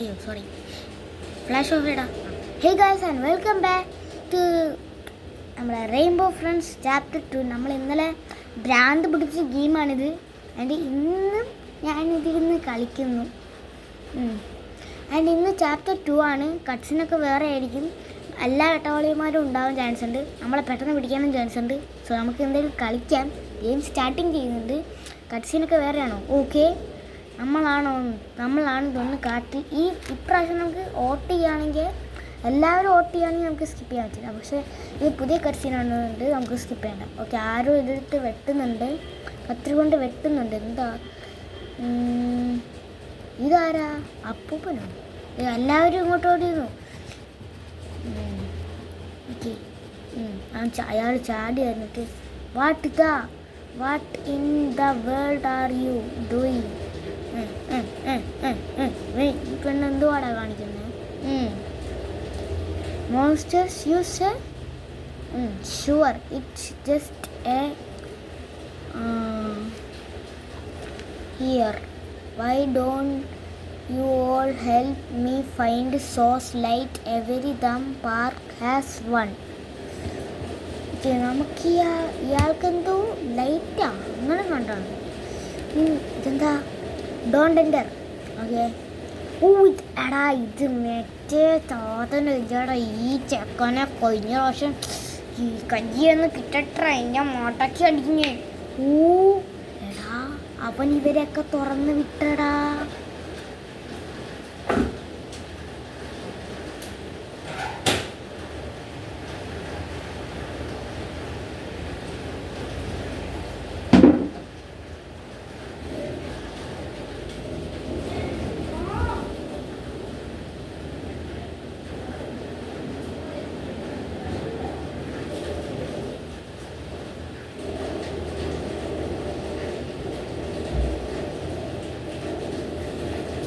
Sorry flash off ഇടാം. Hey guys and welcome back to നമ്മുടെ rainbow friends chapter 2. നമ്മൾ ഇന്നലെ ഭ്രാന്ത് പിടിച്ച ഗെയിമാണിത്. ആൻഡ് ഇന്നും ഞാനിതിരുന്ന് കളിക്കുന്നു. ആൻഡ് ഇന്ന് ചാപ്റ്റർ 2 ആണ്. കട്ട്സിനൊക്കെ വേറെ ആയിരിക്കും. എല്ലാ വെട്ടവാളിമാരും ഉണ്ടാവാൻ ചാൻസ് ഉണ്ട്. നമ്മളെ പെട്ടെന്ന് പിടിക്കാനും ചാൻസ് ഉണ്ട്. സോ നമുക്ക് എന്തെങ്കിലും കളിക്കാം. ഗെയിം സ്റ്റാർട്ടിങ് ചെയ്യുന്നുണ്ട്. കട്ട്സിനൊക്കെ വേറെയാണോ? ഓക്കെ, നമ്മളാണ് ഇതൊന്ന് കാട്ടി. ഇപ്രാവശ്യം നമുക്ക് വോട്ട് ചെയ്യുകയാണെങ്കിൽ എല്ലാവരും വോട്ട് ചെയ്യുകയാണെങ്കിൽ നമുക്ക് സ്കിപ്പ് ചെയ്യാൻ പറ്റില്ല. പക്ഷേ ഇത് പുതിയ കട്ട്സീനാണെന്നുണ്ട്, നമുക്ക് സ്കിപ്പ് ചെയ്യണ്ട. ഓക്കെ, ആരും ഇതെടുത്ത് വെട്ടുന്നുണ്ട്, കത്രി കൊണ്ട് വെട്ടുന്നുണ്ട്. എന്താ ഇതാരാ? അപ്പൂപ്പനോ? എല്ലാവരും ഇങ്ങോട്ട് ഓടിയിരുന്നു. ഓക്കെ, അയാൾ ചാടി വന്നിട്ട് what in the world are you doing? ഈ പെണ്ണ് എന്തുവാടാ കാണിക്കുന്നത്? Monsters you say? Sure, it's just A here. Why don't you all help me find source light? Every dum park has one. നമുക്ക് ഇയാൾക്കെന്തോ ലൈറ്റാ അങ്ങനെ കണ്ടാണ്. ഇതെന്താ? Don't enter. ഓക്കെ. എടാ, ഇത് മറ്റേ താത്തൻ്റെ ഇതാടാ. ഈ ചെക്കനെ കഴിഞ്ഞ പ്രാവശ്യം ഈ കയ്യൊന്ന് കിട്ടട്ടെ, എൻ്റെ മടക്കി അടിഞ്ഞ്. എടാ, അവൻ ഇവരെയൊക്കെ തുറന്ന് വിട്ടടാ.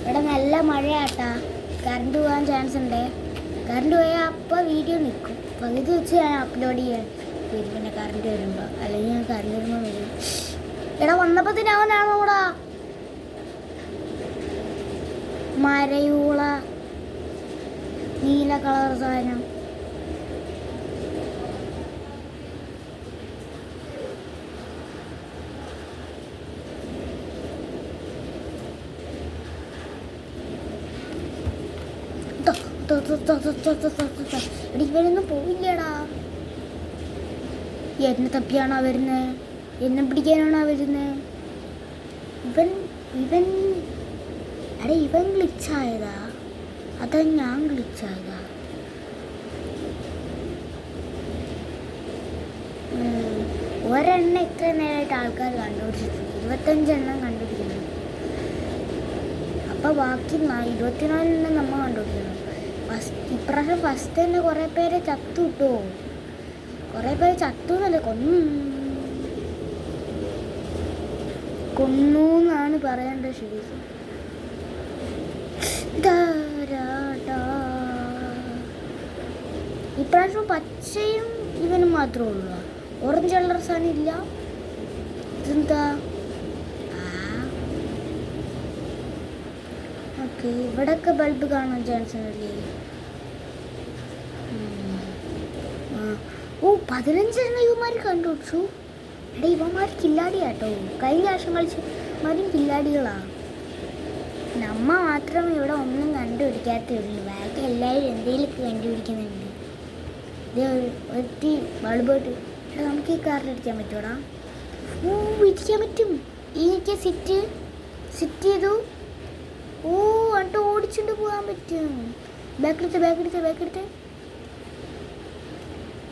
ഇവിടെ നല്ല മഴയാട്ടാ. കറണ്ട് പോകാൻ ചാൻസ് ഉണ്ട്. കറണ്ട് പോയാൽ അപ്പോൾ വീഡിയോ നിൽക്കും. പകുതി വെച്ച് ഞാൻ അപ്ലോഡ് ചെയ്യാൻ വരും. പിന്നെ കറണ്ട് വരുമ്പോൾ, അല്ലെങ്കിൽ ഞാൻ കറണ്ട് വരുമ്പോൾ വരും. എടാ, വന്നപ്പോൾ തന്നെ അവനാണോ കൂടാ? മരയൂള നീല കളർ സാധനം. ഇവരൊന്നും പോയില്ലടാ. എന്നെ തപ്പിയാണോ വരുന്നത്? എന്നെ പിടിക്കാനാണോ വരുന്നത്? ഇവൻ ഗ്ലിച്ചായതാ? അതാ ഞാൻ ഗ്ലിച്ചായതാ? ഒരെണ്ണം ഇത്ര നേരമായിട്ട് ആൾക്കാർ കണ്ടുപിടിച്ചിട്ടുണ്ട്. 25 എണ്ണം കണ്ടുപിടിക്കുന്നു. അപ്പോൾ ബാക്കി 24 എണ്ണം നമ്മൾ കണ്ടുപിടിക്കണം. ഇപ്രാവശ്യം ഫസ്റ്റ് തന്നെ കുറേ പേര് ചത്തു കിട്ടോ. കുറേ പേര് ചത്തു എന്നല്ലേ, കൊന്നു എന്നാണ് പറയേണ്ടത്. ശരിക്കും ഇപ്രാവശ്യം പച്ചയും ഇവനും മാത്രമേ ഉള്ളൂ. ഓറഞ്ച് കളർ സാധനം ഇല്ല. ഇതെന്താ? ഓക്കെ, ഇവിടെയൊക്കെ ബൾബ് കാണാൻ ചാൻസ് ഉണ്ടല്ലേ? 15 എണ്ണം ഇവന്മാർ കണ്ടുപിടിച്ചു. എടാ, ഇവന്മാർ കില്ലാടിയാട്ടോ. കഴിഞ്ഞ വർഷം കളിച്ചമാരും കില്ലാടികളാ. നമ്മ മാത്രം ഇവിടെ ഒന്നും കണ്ടുപിടിക്കാത്തേ ഉള്ളൂ. ബാക്കി എല്ലാവരും എന്തെങ്കിലുമൊക്കെ കണ്ടുപിടിക്കുന്നുണ്ട്. ഇത് ഒറ്റ ബൾബോട്ട്. എടാ, നമുക്ക് ഈ കാറിൽ അടിക്കാൻ പറ്റുമോടാ? ഇരിക്കാൻ പറ്റും. എനിക്ക് സിറ്റ് ചെയ്തു. എന്നിട്ട് ഓടിച്ചുകൊണ്ട് പോകാൻ പറ്റും. ബാക്കെടുത്ത്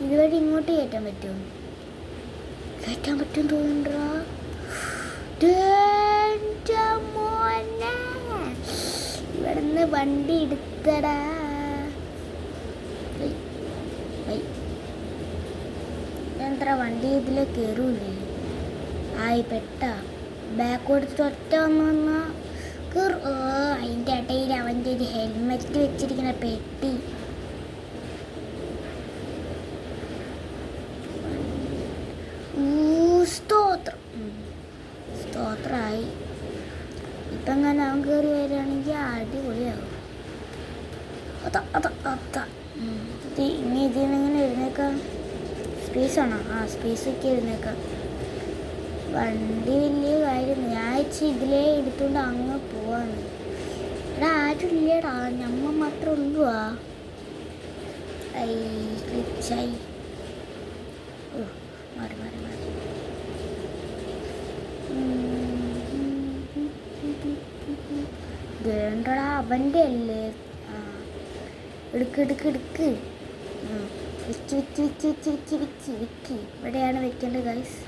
ഇതുവഴി ഇങ്ങോട്ട് കയറ്റാൻ പറ്റും തോന്നുന്നുണ്ടാ. ഇവിടുന്ന് വണ്ടി എടുത്തടാ. എന്താ വണ്ടി ഇതിൽ കയറൂലേ? പെട്ട ബാക്ക് കൊടുത്തിട്ട് ഒറ്റ വന്ന അതിൻ്റെ ഇടയിൽ അവൻ്റെ ഒരു ഹെൽമെറ്റ് വെച്ചിരിക്കുന്ന പെട്ടി. സ്തോത്രായി. ഇപ്പം അങ്ങനെ അവൻ കയറി വരികയാണെങ്കിൽ അടിപൊളിയാകും. അതാ ഇനി ഇതിനെങ്ങനെ എഴുന്നേക്കാം? സ്പേസാണോ? ആ സ്പേസൊക്കെ എഴുന്നേക്കാം. വണ്ടി വലിയ കാര്യം. ഞാൻ ഇതിലേ എടുത്തുകൊണ്ട് അങ്ങ് പോവാണ്. എടാ ആരും ഇല്ലേടാ, ഞമ്മ മാത്രമേ ഉള്ളൂ. ക്ലിച്ചായി. ഓ മാറി മാറി മാറി. വേണ്ടടാ, അവൻ്റെ അല്ലേ. ആ എടുക്ക് എടുക്ക് എടുക്ക്. വെച്ച് വെച്ച് വെച്ച് വെച്ച് വെച്ച് വെച്ച് വെക്ക്. ഇവിടെയാണ് വെക്കേണ്ടത് ഗൈസ്.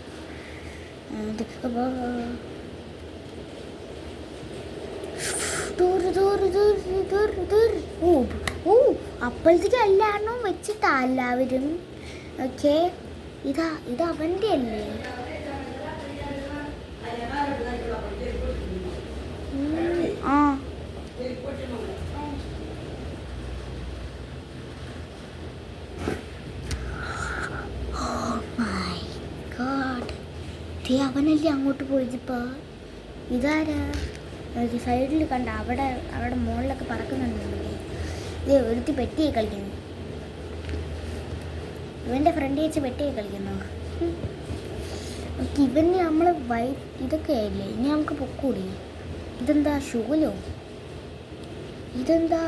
അപ്പോഴത്തേക്ക് എല്ലാവരും വെച്ചിട്ടാ എല്ലാവരും. ഓക്കെ, ഇത് അവൻ്റെ അല്ലേ. ആ അവനല്ലേ അങ്ങോട്ട് പോയതിപ്പോൾ. ഇതാരാ സൈഡിൽ കണ്ട? അവിടെ മുകളിലൊക്കെ പറക്കുന്നുണ്ടല്ലേ. ഇത് ഒരുത്തി പെട്ടിയെ കളിക്കുന്നു. ഇവൻ്റെ ഫ്രണ്ട് വെച്ച് പെട്ടിയെ കളിക്കുന്നു. ഇവന് നമ്മൾ ഇതൊക്കെ ആയില്ലേ. ഇനി നമുക്ക് പൊക്കൂടി. ഇതെന്താ ഷൂലോ? ഇതെന്താ?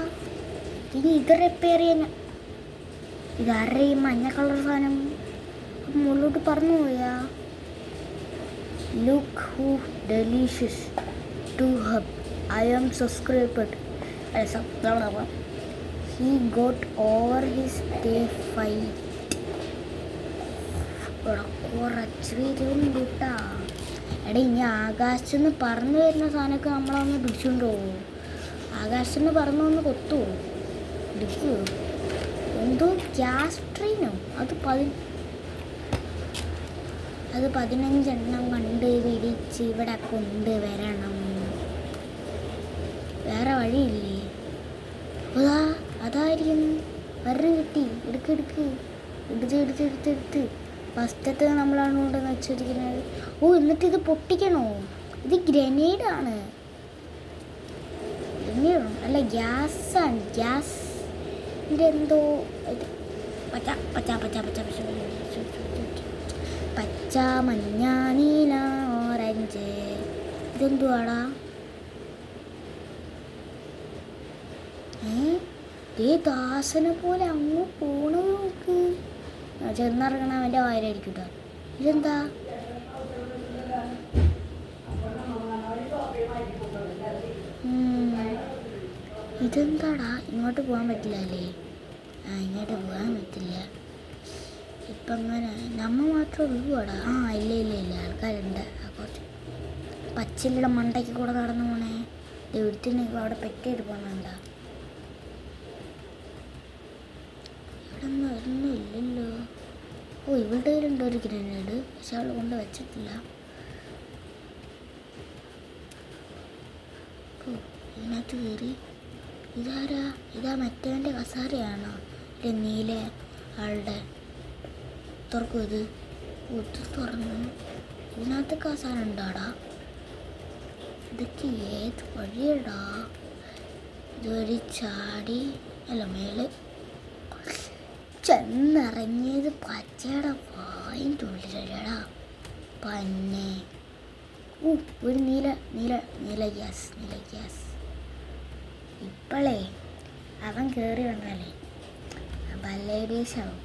ഇനി ഇത് റിപ്പയർ ചെയ്യാൻ ഇതാരുടെ ഈ മഞ്ഞ കളർ സാധനം മുകളിലോട്ട് പറന്നു പോയാ? Look who delicious to hub. I am subscribed. He got over his day fight. കുറച്ചുട്ടാ. എടാ ഇനി ആകാശത്ത് നിന്ന് പറന്നു വരുന്ന സാധനമൊക്കെ നമ്മളൊന്ന് പിടിച്ചുകൊണ്ട് പോകുമോ? ആകാശത്ത് നിന്ന് പറന്നു വന്ന് കൊത്തുമോ? പിടിക്കുമോ? എന്തോ ഗ്യാസ് ട്രെയിനോ? അത് 15 എണ്ണം കണ്ട് പിടിച്ച് ഇവിടെ കൊണ്ടുവരണം. വേറെ വഴിയില്ലേ? അതായിരിക്കും. വേറെ കിട്ടി. എടുക്ക് എടുത്ത് ഫസ്റ്റത്തെ നമ്മളാണ് കൊണ്ടെന്ന് വെച്ചിരിക്കുന്നത്. ഓ, എന്നിട്ട് ഇത് പൊട്ടിക്കണോ? ഇത് ഗ്രനേഡാണ്. അല്ല, ഗ്യാസാണ്. ഗ്യാസിൻ്റെ എന്തോ ഇത്. പച്ച മഞ്ഞ നീല ഓറഞ്ച്. ഇതെന്തുവാടാ? ദാസനെ പോലെ അങ്ങ് പോണ നോക്ക്. ചെന്നിറങ്ങണ അവൻ്റെ വായിലായിരിക്കും കേട്ടോ. ഇതെന്താ? ഇതെന്താടാ? ഇങ്ങോട്ട് പോകാൻ പറ്റില്ല അല്ലേ? ഇങ്ങോട്ട് പോകാൻ പറ്റില്ല. ഇപ്പം അങ്ങനെ നമ്മ മാത്രമേ ഉള്ളൂടാ. ഇല്ല ആൾക്കാരുണ്ട്. കുറച്ച് പച്ചിലയുടെ മണ്ടയ്ക്ക് കൂടെ നടന്നു പോണേ. എഴുത്തിനൊക്കെ അവിടെ പെറ്റിയിട്ട് പോകണുണ്ട. ഇവിടെ ഒന്നും ഇല്ലല്ലോ. ഓ, ഇവളുടെ കയ്യിലുണ്ട് ഒരു ഗ്രനേഡ്. പക്ഷെ അവൾ കൊണ്ട് വെച്ചിട്ടില്ല. ഓ, ഇതിനകത്ത് കയറി. ഇതാരാ? ഇതാ മറ്റവൻ്റെ കസാരയാണോ? നീല ആളുടെ. തുറക്കും ഇത്. തുറന്നു. ഇതിനകത്ത് കസാര ഉണ്ടാടാ. ഇതൊക്കെ ഏത് വഴിയടാ? ഇതൊരു ചാടി അല്ല മേലെ ചെന്നിറങ്ങിയത് പച്ചയുടെ വായിൻ്റെ ഉള്ളിലടാ. പന്നെ ഒരു നീല ഗ്യാസ്. ഇപ്പോഴേ അവൻ കയറി വന്നാലേ ബല്ലേഡേശാവും.